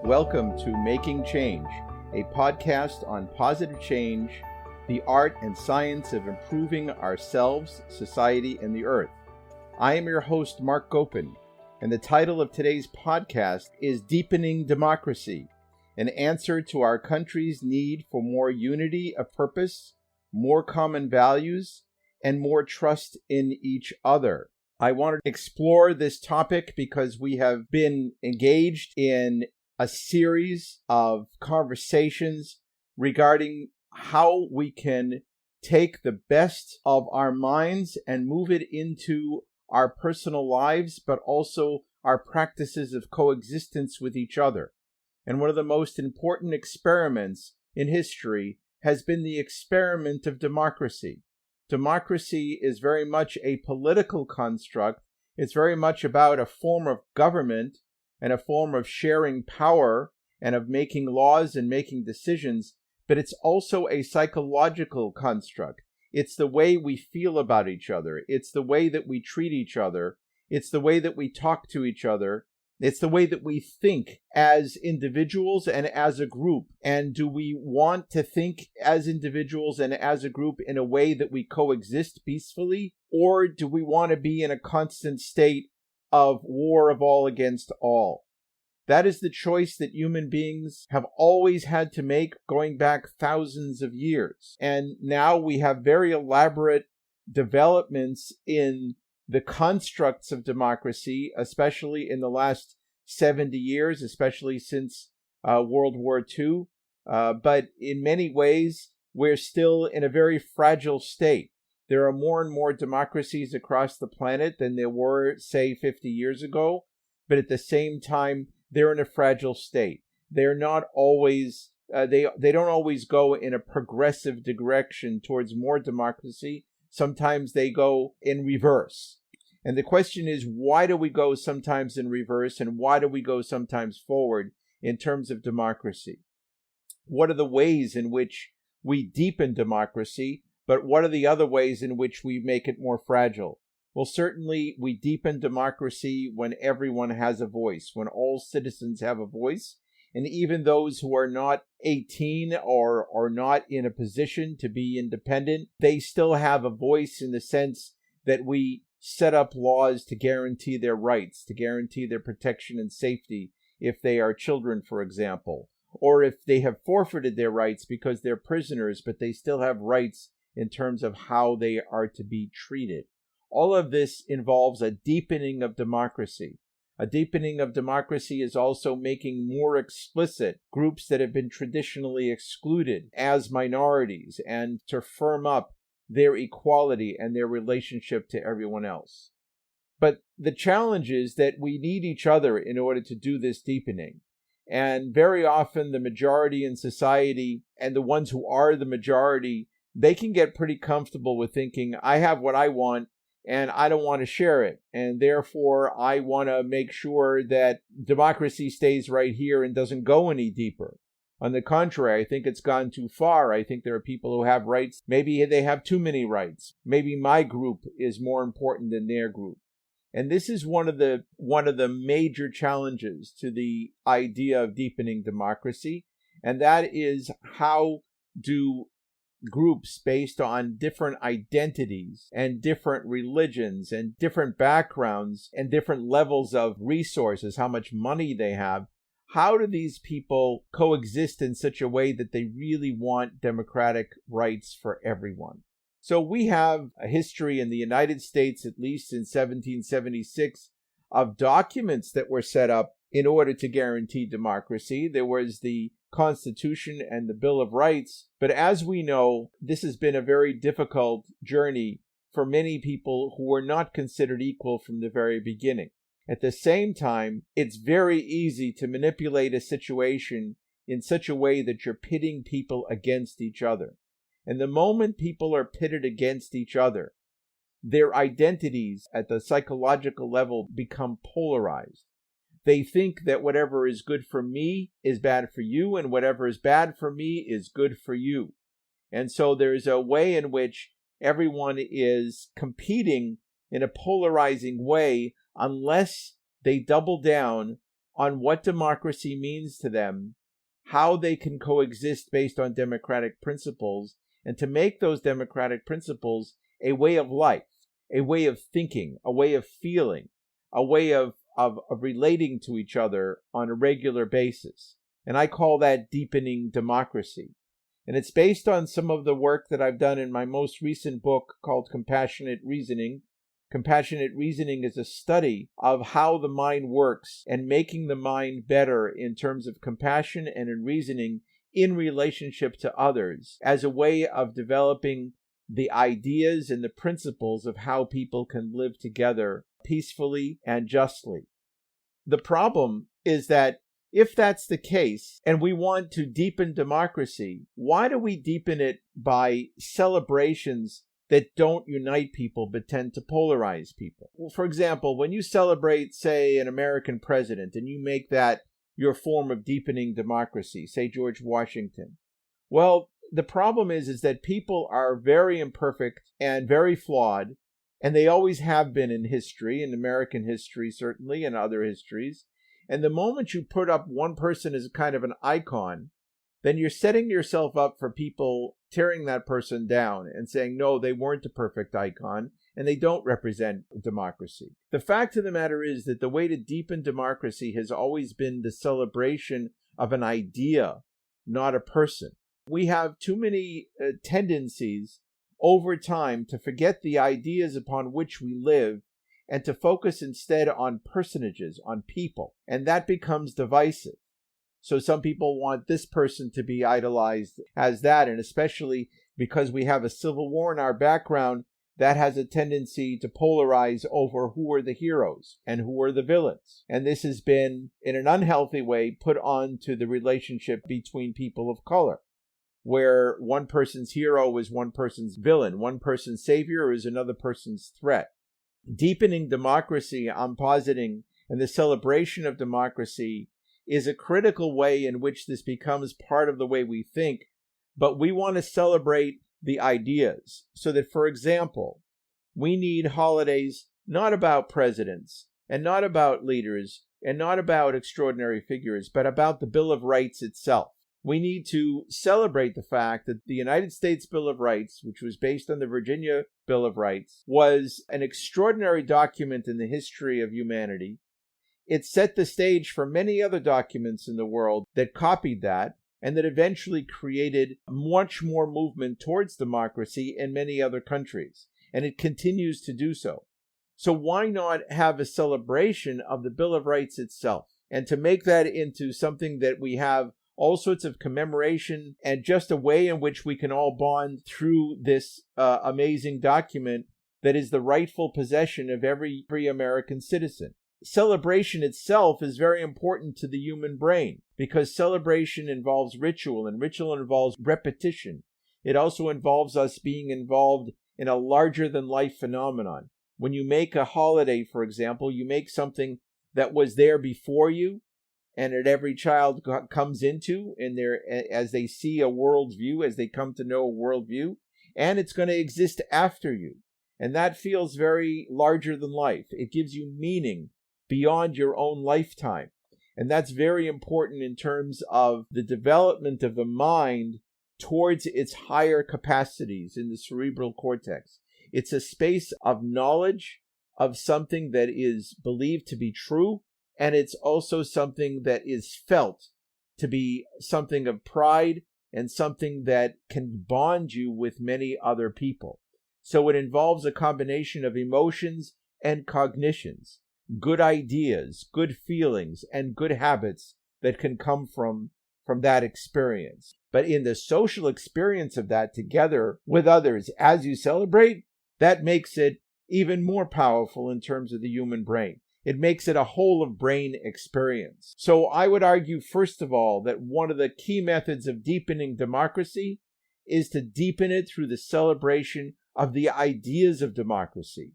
Welcome to Making Change, a podcast on positive change, the art and science of improving ourselves, society, and the earth. I am your host, Marc Gopin, and the title of today's podcast is Deepening Democracy, an answer to our country's need for more unity of purpose, more common values, and more trust in each other. I wanted to explore this topic because we have been engaged in a series of conversations regarding how we can take the best of our minds and move it into our personal lives, but also our practices of coexistence with each other. And one of the most important experiments in history has been the experiment of democracy. Democracy is very much a political construct. It's very much about a form of government and a form of sharing power and of making laws and making decisions, but it's also a psychological construct. It's the way we feel about each other. It's the way that we treat each other. It's the way that we talk to each other. It's the way that we think as individuals and as a group. And do we want to think as individuals and as a group in a way that we coexist peacefully? Or do we want to be in a constant state of war of all against all? That is the choice that human beings have always had to make, going back thousands of years. And now we have very elaborate developments in the constructs of democracy, especially in the last 70 years, especially since World War II. But in many ways, we're still in a very fragile state. There are more and more democracies across the planet than there were, say, 50 years ago. But at the same time, they're in a fragile state. They're not always, they don't always go in a progressive direction towards more democracy. Sometimes they go in reverse. And the question is, why do we go sometimes in reverse and why do we go sometimes forward in terms of democracy? What are the ways in which we deepen democracy? But what are the other ways in which we make it more fragile? Well, certainly we deepen democracy when everyone has a voice, when all citizens have a voice, and even those who are not 18 or are not in a position to be independent, they still have a voice in the sense that we set up laws to guarantee their rights, to guarantee their protection and safety if they are children, for example, or if they have forfeited their rights because they're prisoners, but they still have rights in terms of how they are to be treated. All of this involves a deepening of democracy. A deepening of democracy is also making more explicit groups that have been traditionally excluded as minorities and to firm up their equality and their relationship to everyone else. But the challenge is that we need each other in order to do this deepening. And very often the majority in society and the ones who are the majority, they can get pretty comfortable with thinking, I have what I want and I don't want to share it. And therefore, I want to make sure that democracy stays right here and doesn't go any deeper. On the contrary, I think it's gone too far. I think there are people who have rights. Maybe they have too many rights. Maybe my group is more important than their group. And this is one of the major challenges to the idea of deepening democracy. And that is, how do groups based on different identities and different religions and different backgrounds and different levels of resources, how much money they have, how do these people coexist in such a way that they really want democratic rights for everyone? So we have a history in the United States, at least in 1776, of documents that were set up in order to guarantee democracy. There was the Constitution and the Bill of Rights. But as we know, this has been a very difficult journey for many people who were not considered equal from the very beginning. At the same time, it's very easy to manipulate a situation in such a way that you're pitting people against each other. And the moment people are pitted against each other, their identities at the psychological level become polarized. They think that whatever is good for me is bad for you, and whatever is bad for me is good for you. And so there's a way in which everyone is competing in a polarizing way unless they double down on what democracy means to them, how they can coexist based on democratic principles, and to make those democratic principles a way of life, a way of thinking, a way of feeling, a way of relating to each other on a regular basis. And I call that deepening democracy. And it's based on some of the work that I've done in my most recent book called Compassionate Reasoning. Compassionate reasoning is a study of how the mind works and making the mind better in terms of compassion and in reasoning in relationship to others as a way of developing the ideas and the principles of how people can live together peacefully and justly. The problem is that if that's the case, and we want to deepen democracy, why do we deepen it by celebrations that don't unite people but tend to polarize people? Well, for example, when you celebrate, say, an American president and you make that your form of deepening democracy, say George Washington, well, the problem is that people are very imperfect and very flawed, and they always have been in history, in American history certainly, and other histories. And the moment you put up one person as kind of an icon, then you're setting yourself up for people tearing that person down and saying, no, they weren't a perfect icon, and they don't represent democracy. The fact of the matter is that the way to deepen democracy has always been the celebration of an idea, not a person. We have too many tendencies over time to forget the ideas upon which we live and to focus instead on personages, on people. And that becomes divisive. So some people want this person to be idolized as that, and especially because we have a civil war in our background, that has a tendency to polarize over who are the heroes and who are the villains. And this has been, in an unhealthy way, put on to the relationship between people of color, where one person's hero is one person's villain, one person's savior is another person's threat. Deepening democracy, I'm positing, and the celebration of democracy is a critical way in which this becomes part of the way we think, but we want to celebrate the ideas. So that, for example, we need holidays not about presidents, and not about leaders, and not about extraordinary figures, but about the Bill of Rights itself. We need to celebrate the fact that the United States Bill of Rights, which was based on the Virginia Bill of Rights, was an extraordinary document in the history of humanity. It set the stage for many other documents in the world that copied that, and that eventually created much more movement towards democracy in many other countries. And it continues to do so. So why not have a celebration of the Bill of Rights itself? And to make that into something that we have all sorts of commemoration and just a way in which we can all bond through this amazing document that is the rightful possession of every free American citizen. Celebration itself is very important to the human brain because celebration involves ritual, and ritual involves repetition. It also involves us being involved in a larger-than-life phenomenon. When you make a holiday, for example, you make something that was there before you, and that every child comes into as they see a worldview, as they come to know a worldview, and it's going to exist after you. And that feels very larger than life. It gives you meaning beyond your own lifetime. And that's very important in terms of the development of the mind towards its higher capacities in the cerebral cortex. It's a space of knowledge of something that is believed to be true, and it's also something that is felt to be something of pride and something that can bond you with many other people. So it involves a combination of emotions and cognitions, good ideas, good feelings, and good habits that can come from that experience. But in the social experience of that together with others as you celebrate, that makes it even more powerful in terms of the human brain. It makes it a whole of brain experience. So I would argue, first of all, that one of the key methods of deepening democracy is to deepen it through the celebration of the ideas of democracy.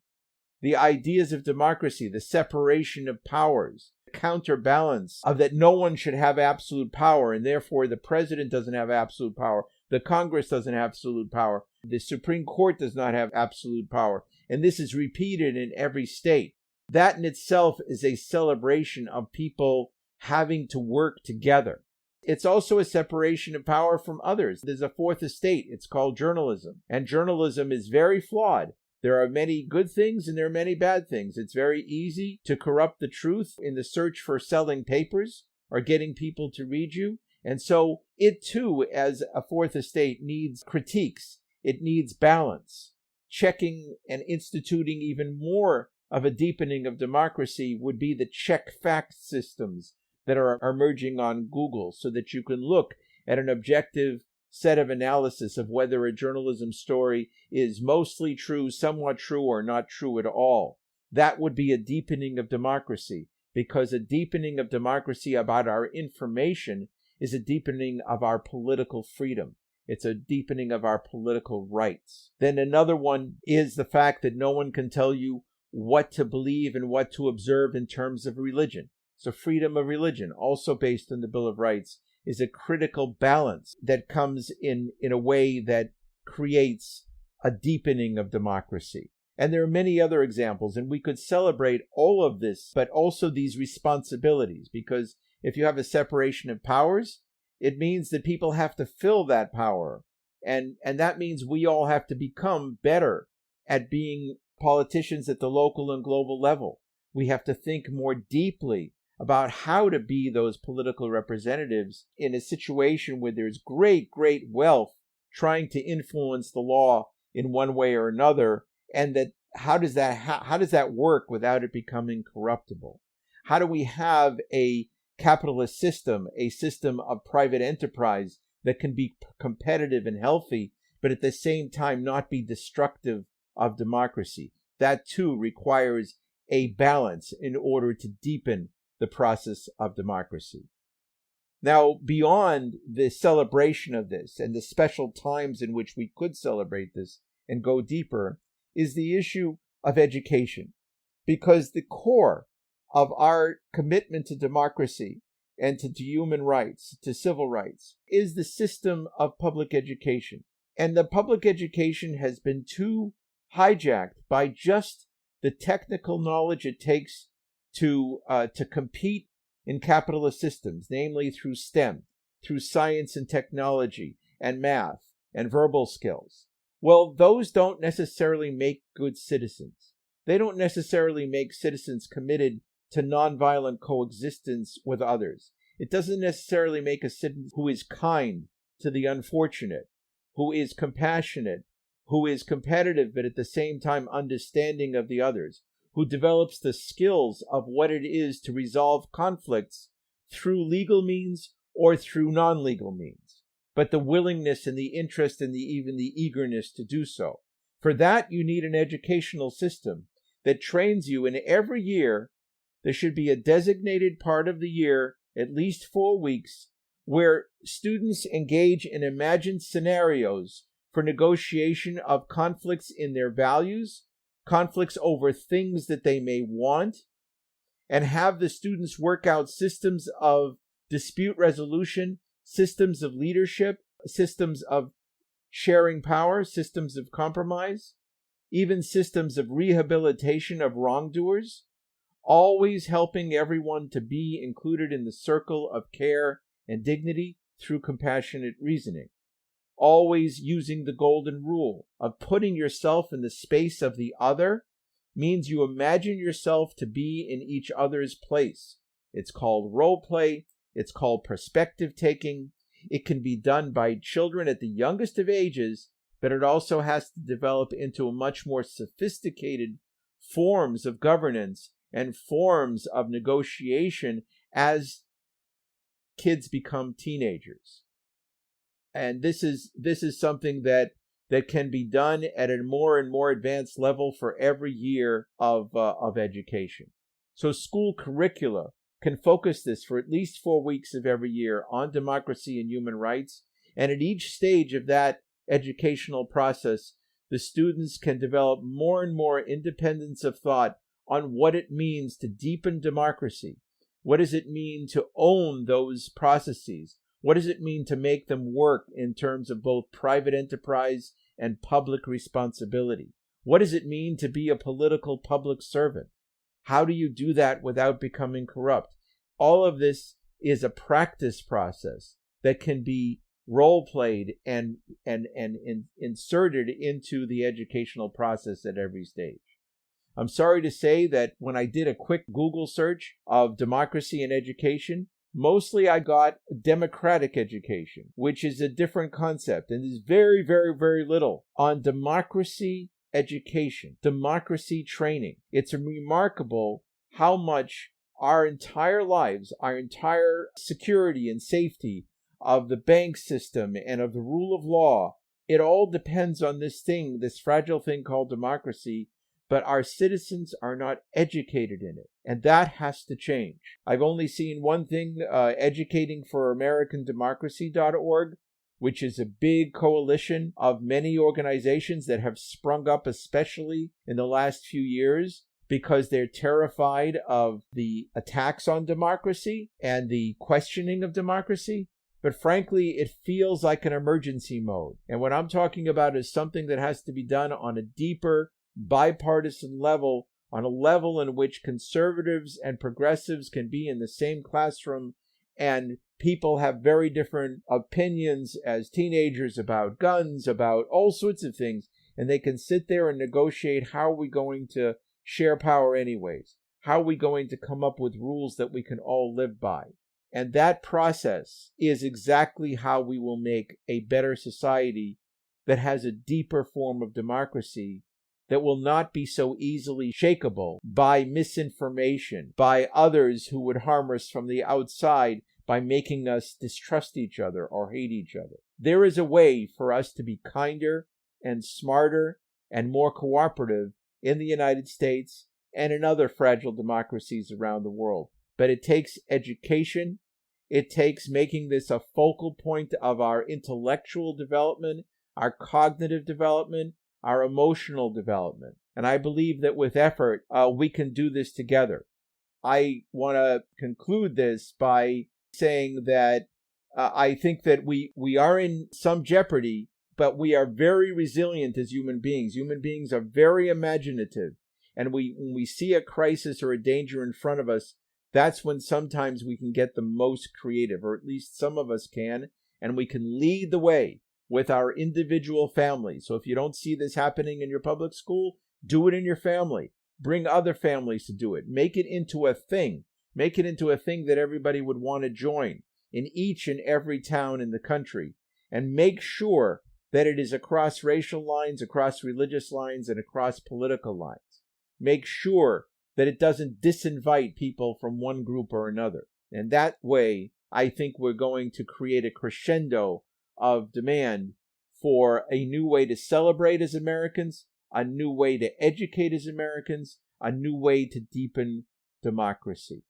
The ideas of democracy, the separation of powers, the counterbalance of that no one should have absolute power, and therefore the president doesn't have absolute power, the Congress doesn't have absolute power, the Supreme Court does not have absolute power, and this is repeated in every state. That in itself is a celebration of people having to work together. It's also a separation of power from others. There's a fourth estate. It's called journalism. And journalism is very flawed. There are many good things and there are many bad things. It's very easy to corrupt the truth in the search for selling papers or getting people to read you. And so it too, as a fourth estate, needs critiques. It needs balance. Checking and instituting even more of a deepening of democracy would be the check fact systems that are emerging on Google, so that you can look at an objective set of analysis of whether a journalism story is mostly true, somewhat true, or not true at all. That would be a deepening of democracy, because a deepening of democracy about our information is a deepening of our political freedom. It's a deepening of our political rights. Then another one is the fact that no one can tell you what to believe and what to observe in terms of religion. So freedom of religion, also based on the Bill of Rights, is a critical balance that comes in a way that creates a deepening of democracy. And there are many other examples, and we could celebrate all of this, but also these responsibilities, because if you have a separation of powers, it means that people have to fill that power. And that means we all have to become better at being politicians at the local and global level. We have to think more deeply about how to be those political representatives in a situation where there's great wealth trying to influence the law in one way or another, and that how does that work without it becoming corruptible? How do we have a capitalist system, a system of private enterprise that can be competitive and healthy, but at the same time not be destructive of democracy? That too requires a balance in order to deepen the process of democracy. Now, beyond the celebration of this and the special times in which we could celebrate this and go deeper is the issue of education, because the core of our commitment to democracy and to human rights, to civil rights, is the system of public education. And the public education has been too hijacked by just the technical knowledge it takes to compete in capitalist systems, namely through STEM, through science and technology and math and verbal skills. Well, those don't necessarily make good citizens. They don't necessarily make citizens committed to nonviolent coexistence with others. It doesn't necessarily make a citizen who is kind to the unfortunate, who is compassionate, who is competitive but at the same time understanding of the others, who develops the skills of what it is to resolve conflicts through legal means or through non-legal means, but the willingness and the interest and even the eagerness to do so. For that, you need an educational system that trains you, and every year there should be a designated part of the year, at least 4 weeks, where students engage in imagined scenarios for negotiation of conflicts in their values, conflicts over things that they may want, and have the students work out systems of dispute resolution, systems of leadership, systems of sharing power, systems of compromise, even systems of rehabilitation of wrongdoers, always helping everyone to be included in the circle of care and dignity through compassionate reasoning. Always using the golden rule of putting yourself in the space of the other means you imagine yourself to be in each other's place. It's called role play. It's called perspective taking. It can be done by children at the youngest of ages, but it also has to develop into a much more sophisticated forms of governance and forms of negotiation as kids become teenagers. And this is something that can be done at a more and more advanced level for every year of education. So school curricula can focus this for at least 4 weeks of every year on democracy and human rights. And at each stage of that educational process, the students can develop more and more independence of thought on what it means to deepen democracy. What does it mean to own those processes? What does it mean to make them work in terms of both private enterprise and public responsibility? What does it mean to be a political public servant? How do you do that without becoming corrupt? All of this is a practice process that can be role-played and inserted into the educational process at every stage. I'm sorry to say that when I did a quick Google search of democracy and education, mostly I got democratic education, which is a different concept, and there's very, very, very little on democracy education, democracy training. It's remarkable how much our entire lives, our entire security and safety of the bank system and of the rule of law, it all depends on this thing, this fragile thing called democracy, but our citizens are not educated in it, and that has to change. I've only seen one thing, educatingforamericandemocracy.org, which is a big coalition of many organizations that have sprung up, especially in the last few years, because they're terrified of the attacks on democracy and the questioning of democracy. But frankly, it feels like an emergency mode. And what I'm talking about is something that has to be done on a deeper, bipartisan level, on a level in which conservatives and progressives can be in the same classroom, and people have very different opinions as teenagers about guns, about all sorts of things, and they can sit there and negotiate, how are we going to share power anyways? How are we going to come up with rules that we can all live by? And that process is exactly how we will make a better society that has a deeper form of democracy that will not be so easily shakeable by misinformation, by others who would harm us from the outside by making us distrust each other or hate each other. There is a way for us to be kinder and smarter and more cooperative in the United States and in other fragile democracies around the world. But it takes education. It takes making this a focal point of our intellectual development, our cognitive development, our emotional development. And I believe that with effort, we can do this together. I want to conclude this by saying that I think that we are in some jeopardy, but we are very resilient as human beings. Human beings are very imaginative. And when we see a crisis or a danger in front of us, that's when sometimes we can get the most creative, or at least some of us can, and we can lead the way with our individual families. So if you don't see this happening in your public school, do it in your family. Bring other families to do it. Make it into a thing. Make it into a thing that everybody would want to join in each and every town in the country. And make sure that it is across racial lines, across religious lines, and across political lines. Make sure that it doesn't disinvite people from one group or another. And that way, I think we're going to create a crescendo of demand for a new way to celebrate as Americans, a new way to educate as Americans, a new way to deepen democracy.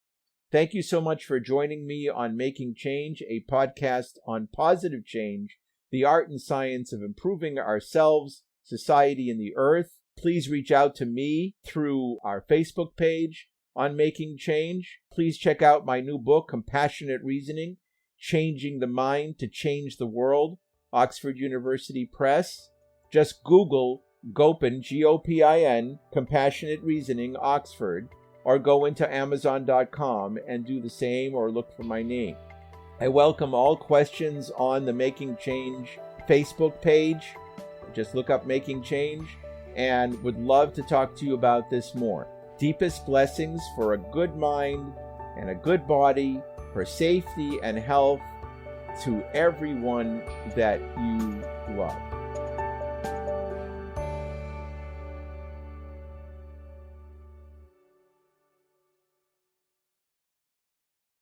Thank you so much for joining me on Making Change, a podcast on positive change, the art and science of improving ourselves, society, and the earth. Please reach out to me through our Facebook page on Making Change. Please check out my new book, Compassionate Reasoning, Changing the Mind to Change the World, Oxford University Press. Just Google Gopin, G-O-P-I-N, Compassionate Reasoning, Oxford, or go into Amazon.com and do the same, or look for my name. I welcome all questions on the Making Change Facebook page. Just look up Making Change, and would love to talk to you about this more. Deepest blessings for a good mind and a good body, for safety and health to everyone that you love.